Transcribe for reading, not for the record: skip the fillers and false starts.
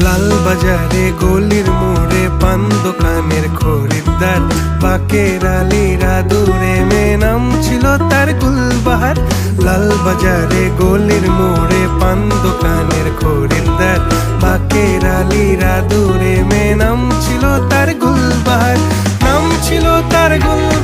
লাল বাজারে গলির মোড়ে পান দোকানের খরিদ্দার, বাকের আলীরা দূরে মে নাম ছিল তার গুলবাহার। লাল বাজারে গলির মোড়ে পান দোকানের খরিদ্দার, বাকের আলীরা দূরে মে নাম ছিল তার গুলবাহার, নাম ছিল তার গুলবাহার।